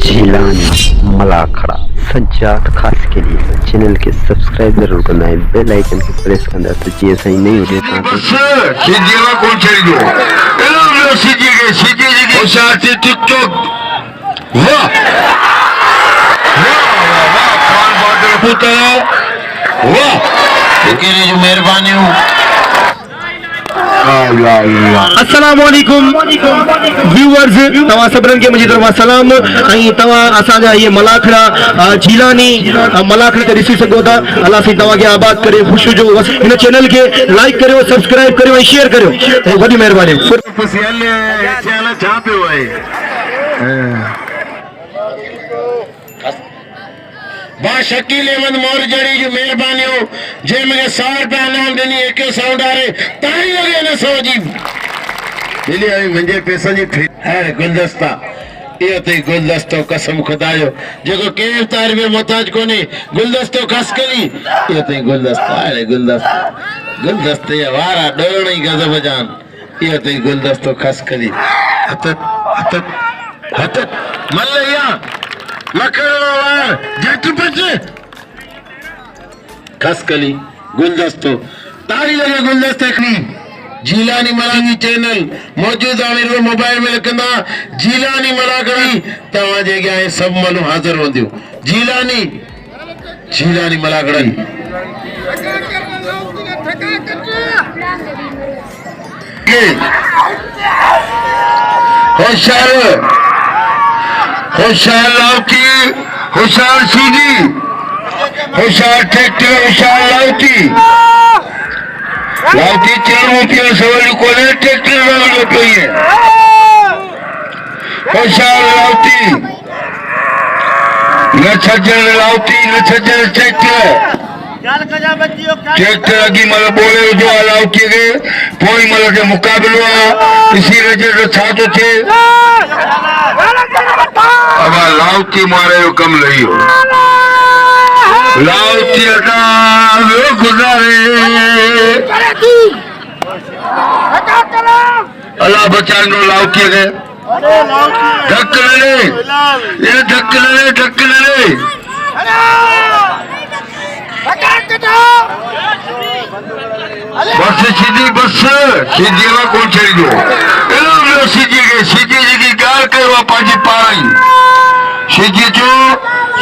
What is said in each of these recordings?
झीलानी मलाखड़ा सज्जाद खास के लिए चैनल के सब्सक्राइब जरूर करना है, बेल आइकन की प्रेस करना तो जी ऐसा ही नहीं हो जाता। कौन चली टिकटॉक वाह वाह मेहरबानी अस्सलामुअलैकुम व्यूअर्स, तव्हां सभिनीनि खे मुंहिंजी तरफ़ां सलाम। ऐं तव्हां असांजा इहे मलाखड़ा झीलानी मलाखड़ा ते ॾिसी सघो था। अलाह साईं तव्हांखे आबाद करे, ख़ुशि हुजो। हिन चैनल खे लाइक करियो, सब्सक्राइब करियो ऐं शेयर करियो। ऐं वॾी महिरबानी। शकील अहमद मौरजड़ी जो मेहरबानी हो जे मुझे 100 रुपया इनाम ॾिनी। एक साउंड आ रहे ताई लगे न सो जी मिली आई मुझे पैसा जी है गुलदस्ता ये तो गुलदस्तो कसम खुदा जो जो केर तार में मोहताज कोनी गुलदस्तो खस कली ये तो गुलदस्ता है गुलदस्ता गुलदस्ते वारा डोरणी गजब जान ये तो गुलदस्तो खस कली हत हत हत मल्लया लकड़वार जट बचे खसकली गुलदस्तो तारी लगे गुलदस्ते खनी झीलानी मलाखड़ा चैनल मौजूद आहे। मेरे मोबाइल में लिखंदा झीलानी मलाखड़ा तवा जे गया सब मानू हाजिर होंदियो। झीलानी झीलानी मलाखड़ा होशियार होशियार लाउकी होशियार सीधी होशियार ट्रैक्टर होशियार लाउकी लाउकी चलो पियो सवाल को ने ट्रैक्टर वाला कोई है होशियार लाउकी न छजन लाउकी न छजन ट्रैक्टर ट्रैक्टर अगी मल बोले जो लाउकी के कोई मल के मुकाबलो इसी वजह से छातो थे अब लाउकी मारे कम नहीं हो लाउकी गुजारे अल्लाह बचानो लाउकी के धक्क ले ये धक्क ले धक्क ले बस सीधी कौन चली दो सीधी जी गाल कर पाजी पाई सीधी जो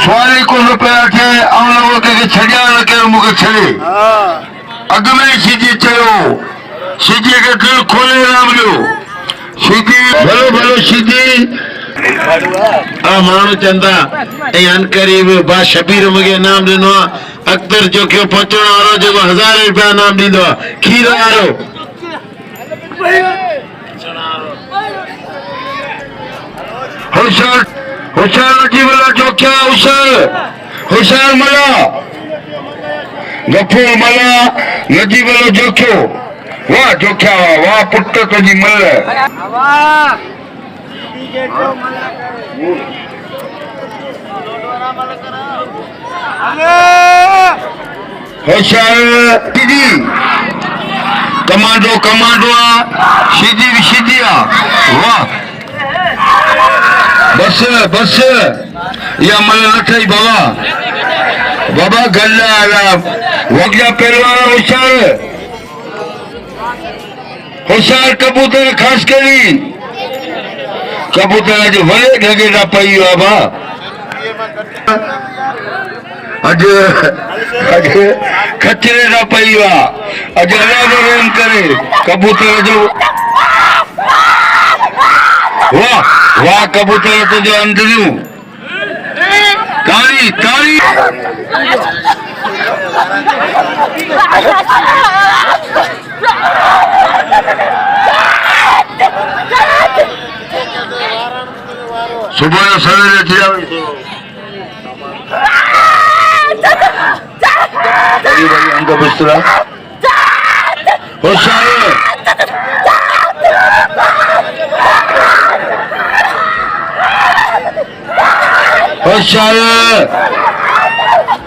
सवाल को रुपया थे हम लोगों के छड़िया न के मुझे छड़े अग में सीधी चलो सीधी के दिल खोले नाम लो सीधी भलो भलो सीधी मानू चंदा अनकरीब बा शबीर मुझे नाम दिनो अख्तर जो क्यों पहुंचण वारो जो 1000 रुपया नाम दीदो खीर वारो होशियार होशियार नजी वाला जो क्या होशियार मला गफूर मला नजी वाला जो क्यों वाह जो क्या वाह पुत्र तो जी मल होशियार दीदी कमांडो कमांडो सीधी सीधी वाह बस बस या मल नथई बाबा बाबा गल्ला आला वगया पहलवान होशियार होशियार कबूतर खास करी कबूतर जो वले ढगे ना पई बाबा अज अज खचरे ना पई वा अज अल्लाह जो रहम करे कबूतर जो वाह वाह कबूतर तो जो अंदरू तारी तारी सुबह सवेरे थी भाई अंक बिस्तरा होशियार होशियार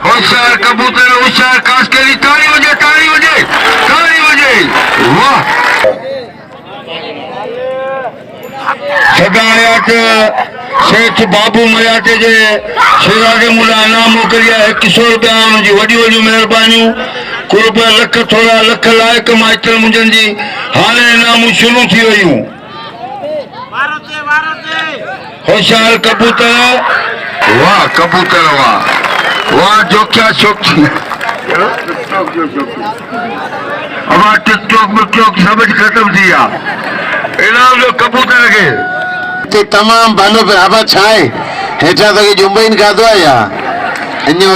होशियार कबूतर होशियार खास के लिए ताली बजे ताली बजे ताली बजे वाह सदायत सेठ बाबू मयाटे जे शेरागे मुला इनाम मोकिलिया 100 रुपया उनजी वॾी वॾियूं महिरबानियूं रुपया लख थोड़ा लख लाइक माइटर मुंहिंजनि जी हाणे इनामूं शुरू थी वयूं होशियार कबूतर वाह कबूतर वाह वाह जोखिया छोकिरी अब टिकटॉक विकटॉक सब खत्म थी विया इनाम जो कबूतर खे तमाम भलो बराबर छाए हेठा तक जुम्बईन खाधो आहे या अञो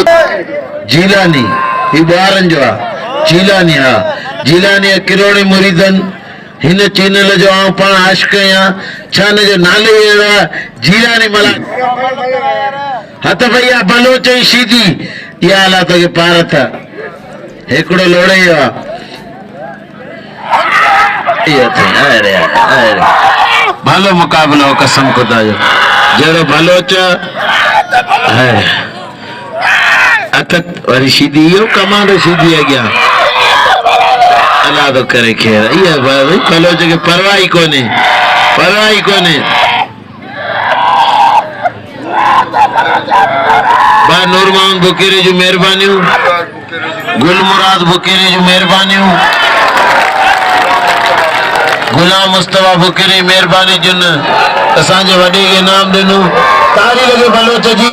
जीलानी ही ॿारनि जो आहे जीलानी हा जीलानी किरोड़े मुरीदन हिन चैनल जो आउं पाण आशिक़ आहियां छा हिन जो नालो ई अहिड़ो आहे जीलानी मला हथ भैया बलोच जी सीधी इहा हालात खे पार था हिकिड़ो लोड़े भलो मुक़ाबिलो कसम खुदा जो जहिड़ो बलोच हथ वरी सीधी इहो कमांडो सीधी अॻियां अलाह तो करे खेर इहा बलोच खे परवाह ई कोन्हे बा नूर मोहम्मद बुकेरी जूं महिरबानियूं गुल मुराद बुकेरी जूं महिरबानियूं गुलाम मुस्तफा बुकेरी महिरबानी जिन असांजे वॾे खे इनाम ॾिनो तारी लॻे बलोच जी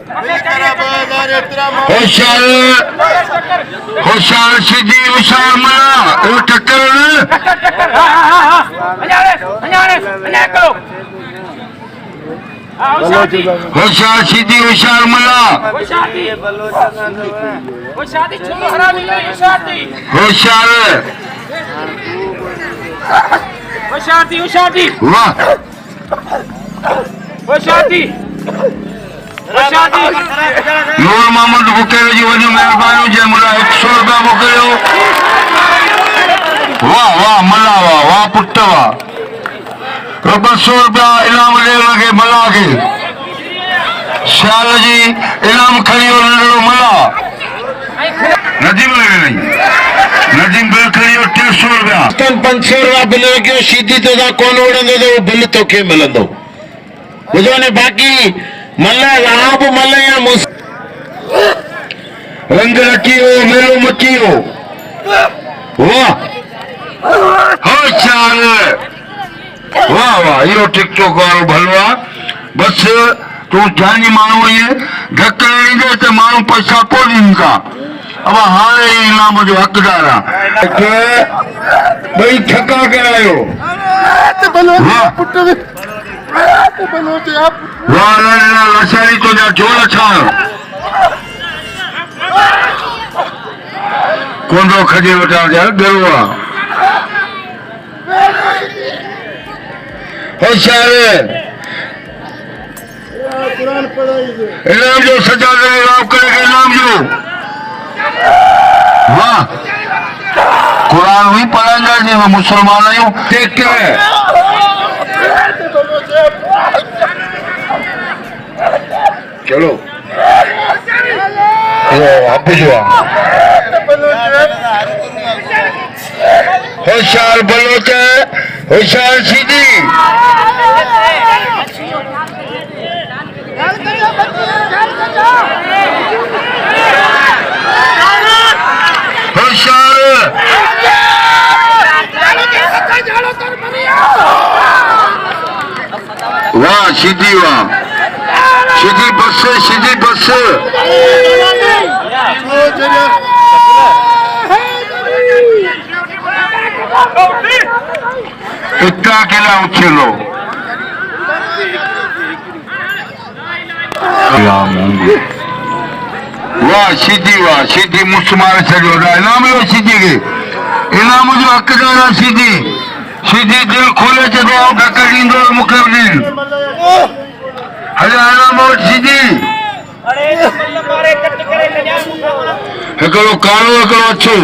होशियार सिधी होशियार मना इहो टक्कर होशियार सीधी होशियार मना होशियार वाह नूर मोहम्मद बुकेरे जी वॾी महिरबानी जंहिं मुला 100 रुपया मोकिलियो वाह वाह मला वाह पुट वाह 200 रुपया इनाम ॾे हुनखे मला खे सियाल जी इनाम खणी वियो नंढड़ो मला नदीम नदीम बिल खणी वियो 300 रुपया 500 रुपया बिल रखियो सीधी तो कोन उड़ंदो त बिल तोखे मिलंदो ॿुधो ने बाक़ी मल आप मल या रंग रखियो मेलो मचियो वाह होशियार वाह वाह इहो टिकटॉक वारो भलो आहे बसि तूं जानी माण्हू आहीं धक ॾींदे त माण्हू पैसा पोइ ॾींदा अब हाणे इनाम जो हक़दार आहे ॿई थका करायो वाह लसारी तुंहिंजा झोल छाण कोंदो खजे वठां जा गरु आहे होशियार इनाम जो सजा इनाम करेगा इनाम जो वाह कुरान भी पढ़ाएंगे जी हम मुसलमान आयु देख के चलो अब जो होशियार बलोच होशियार सीधी होशियार वाह सीधी वाह सीधी बस इतना अकेला उछलो वाह सीधी मुछ मारे छो इनाम लो सीधी के इनाम जो हक़दार आहे सीधी दिल खोले छो ढक ॾींदो मूंखे बि ॾींद हज़ार इनाम वटि सीधी हिकिड़ो कारो हिकिड़ो अछो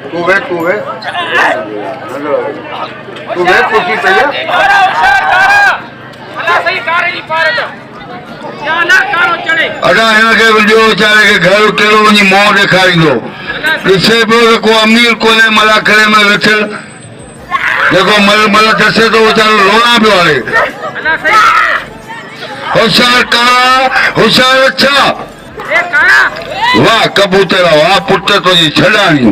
तू वे कुर्सी पे अदा हिनखे ॿियो वीचारे खे घर कहिड़ो वञी मोह ॾेखारींदो ॾिसे पियो त को अमीर कोन्हे मलाखड़े में वेठल जेको मल ॾसे थो वीचारो रोना पियो हले होशियार कारा होशियार अच्छा वाह कबूतर वाह पुट तुंहिंजी छॾाणी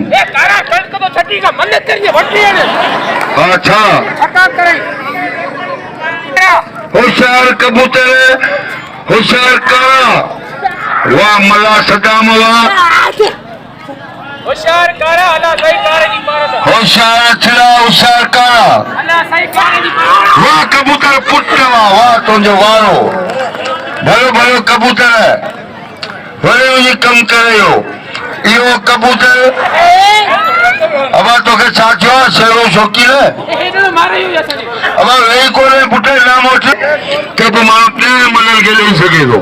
हा छा होशियार कबूतर होशियार कारा वाह मला सदाम वाह होशियार कारा अला सही कारे जी मारत होशियार अछड़ा होशियार कारा अला सही कारे जी मारत वाह कबूतर पुट वाह तुंहिंजो वारो भलो भलो कबूतर वरी वञी कमु करे इहो कबूतर अब तोखे छा थियो आहे शेरो शौक़ीन अब वेही कोन्हे पुट नाम वठ के बि माण्हू ॿिए मनल खे ॾेई सघे थो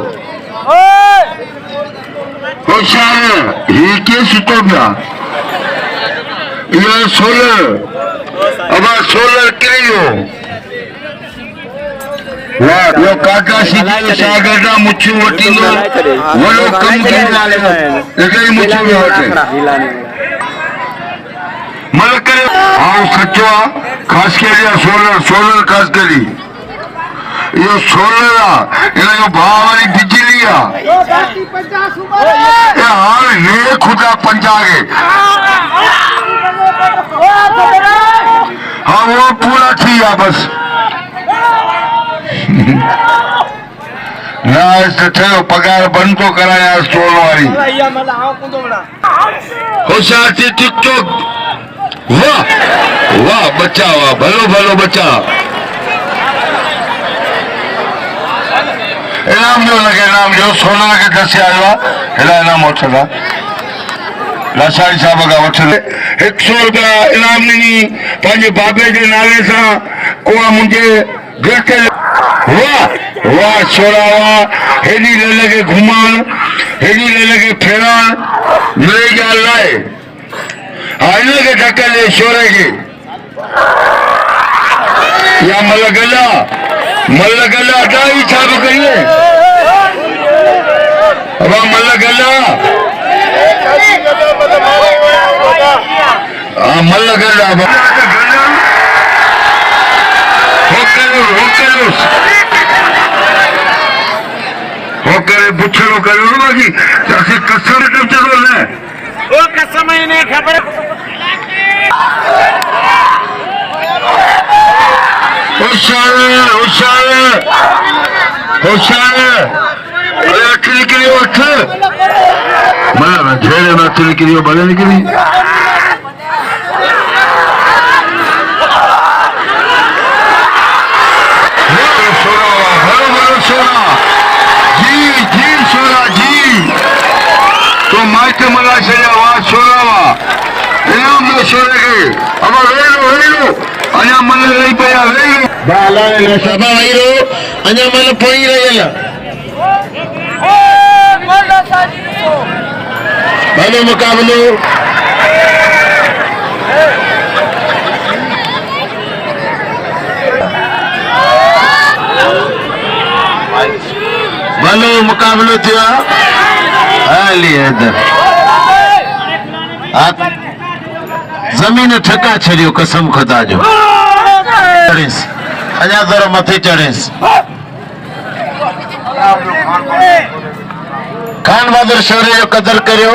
होशियार हीउ कीअं सुठो पिया इहो सोलर अब सोलर किरी वियो वाह ॿियो काका सीधो सागर मुछियूं वठींदो वॾो कमु थींदो हिकिड़ी मुछियूं पियो वठे मल करे हा सचो आहे ख़ासि करे सोलर सोलर ख़ासि करे इहो सोलर आहे हिनजो भाउ वरी बिजली आहे हाणे ने खुदा पंजा खे हा उहो पूरा थी विया बसि न ठहियो पगार बंदि थो करायां स्टोर वारी होशियार थी टिकटॉक वाह वाह बच्चा वाह भलो भलो बच्चा इनाम ॾियो लॻे इनाम ॾियो सोलर खे दसे आयो आहे हेॾा इनाम वठंदा लासारी साहिब खां वठंदे 100 रुपया इनाम ॾिनी पंहिंजे बाबे जे नाले सां उहा मुंहिंजे घर ते वाह वाह छोरा वाह हेॾी न लॻे घुमण हेॾी न लॻे फेरण मेरी ॻाल्हि आहे हा हिनखे धक ॾे छोरे खे या मल गला अदाई छा बि करिए अब मल गला हा मल गला हो करे पुछड़ो करो ना बाकी जैसे कसम कब चलो ले वो कसम ही नहीं खबर होशियार होशियार होशियार अरे अठ निकली अठ मतलब झेड़े में अठ निकली भले निकली तो माइके मला छॾिया वाह छोरा वाह इनाम ॾियो छोरे खे अब वेही रो अञा मन रही पिया वेही सभा वेही रो अञा मन पोई रहियल भलो मुक़ाबिलो भलो मुक़ाबिलो थियो आहे जमीन ठका छड़ियो कसम खुदा जो अञा दर मथे चढ़ेस खान बहादुर शौर्य जो कदर करियो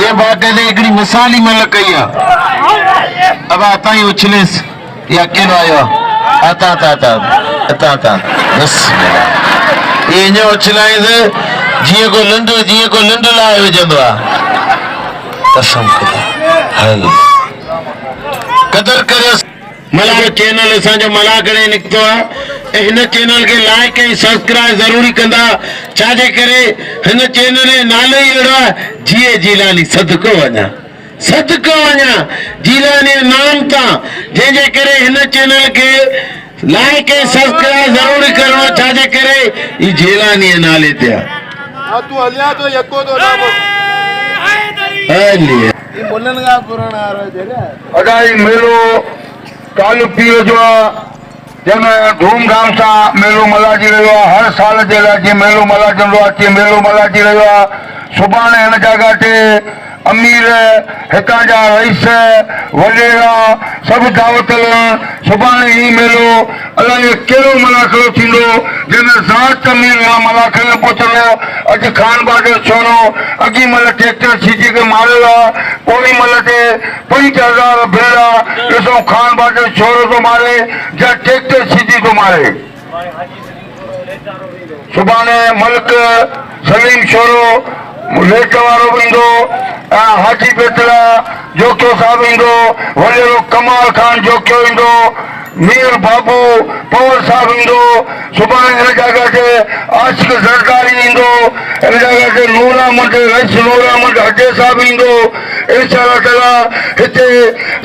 जे बाटे ने हिकिड़ी मिसाल ई मल कई आहे अब आता ही उछलेस या केनो आयो आता बस ये जो उछलाइस जिए को लंडू लाए विझंदो आहे कसम खुदा हल कदर करियो मला चैनल असांजो मलाखड़े निकितो आहे हिन चैनल खे लाइक ऐं सब्सक्राइब ज़रूरी कंदा छाजे करे हिन चैनल जो नालो ई अहिड़ो आहे जिए जीलानी सदको वञा जीलानी नाम तां जंहिंजे करे हिन चैनल खे लाइक ऐं सब्सक्राइब ज़रूरी करणो छाजे करे ई जीलानी नाले ते आहे तू हलिया तो यको तो ना हलिया ये बोलन का पुराना आ रहा है अदाई मेलो कालू पीओ जो जंहिंमें धूमधाम सां मेलो मल्हाइजी रहियो आहे। हर साल जे लाइ जीअं मेलो मल्हाइजंदो आहे तीअं मेलो मल्हाइजी रहियो आहे। सुभाणे हिन जॻह ते अमीर, हितां जा रईस, वॾेरा सभु दावत आहिनि। सुभाणे ही मेलो अलाए कहिड़ो मलाखड़ो थींदो जंहिंमें ज़ात अमीर मलाखड़े में पहुचंदो। अॼु खान बादल छोरो अॻी महिल ट्रैक्टर छिजी के मारियो आहे, पोइ महिल ते 5000 भेड़ा ॾिसो खान बादल छोरो थो मारे या ट्रैक्टर छिजी थो मारे। सुभाणे मलिक सलीम छोरो लेट वारो बि ईंदो, हाजी पेतला जोकियो साहिबु ईंदो, वॾेरो कमाल खान जोकियो ईंदो, मीर बाबू पवर साहिबु ईंदो। सुभाणे हिन जॻह ते आशिक ज़रदारी ईंदो, हिन जॻह ते नूर अहमद रईस नूर अहमद हजे साहिबु ईंदो। इंशाअल्लाह ताला हिते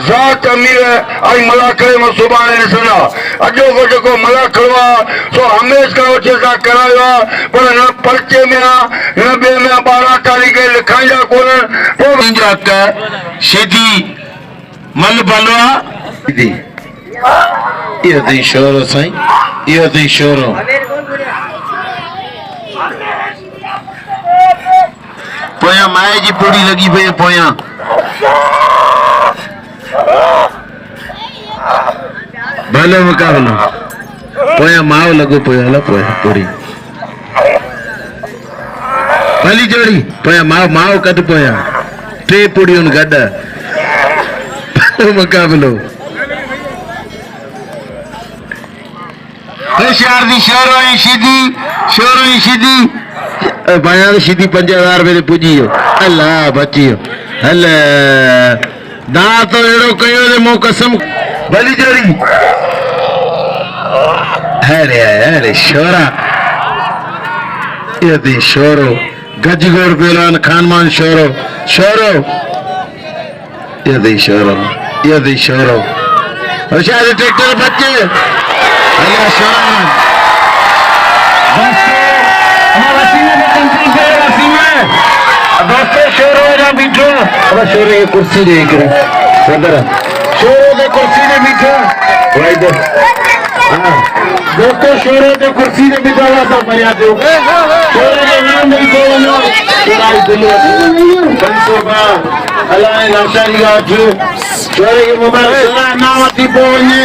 ज़ात अमीर ऐं मलाखड़े में सुभाणे ॾिसंदा। अॼोको जेको मलाखड़ो आहे सो हमेश खां वठी असां करायो आहे, पर न पर्चे में आहे न ॿिए में 12 तारीख़ लिखाईंदा कोन्हनि। सीधी मल बलवा इहो अथई शोरो साईं, इहो अथई शोरो। पोयां माए जी पूड़ी लॻी पई पोयां भलो मुकाबलो पोयां माओ लॻो पियो हलो पोयां पूड़ी भली जोड़ी पोयां माओ माओ कद पोयां 3 पूड़ियूं गॾु भलो मुकाबलो। होशियार दी शोरो ही सीधी भाई सीधी 5000 रुपए पुजी वियो। अल्लाह बची वियो। हल दा तो अहिड़ो कयो ते मूं कसम भली जोड़ी। अरे अरे शोरा इहो अथई शोरो गजगोड़ पहलवान खानमान शोरो शोरो इहो अथई शोरो इहो अथई शोरो। होशियार ट्रैक्टर बचे अल्लाह शोरा दोस्तों शोरो जा बीठो अब शोरे की कुर्सी दे सदर शोरो के कुर्सी ने बीठो दोस्तों शोरो के कुर्सी ने बीठा हुआ सब मर्याद दो शोरे के नाम नहीं बोलना शोराई दिल्ली 500 अल्लाह नौशारी गाजू शोरे के मुबारक शोरा नाम अति बोलने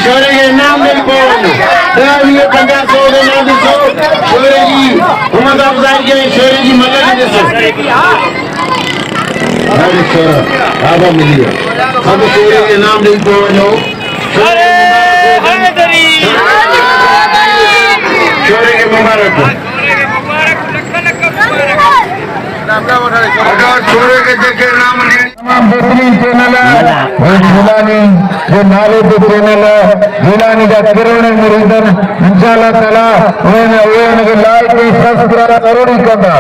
शोरे के नाम नहीं बोलने ये 1500 के नाम दिसो शोरे की उम्मत अफजाई के शोरे की मदद दिसो। अरे शोरा आबा मिलियो अब शोरे के नाम नहीं बोलो शोरे के मुबारक अगर शोरे के देखे नाम तमाम बेहतरीन चैनल है जिलानी जो नाले पे चैनल है जिलानी का किरण मुरीदन इंशाअल्लाह ताला उन्हें लाइक सब्सक्राइब जरूर करना।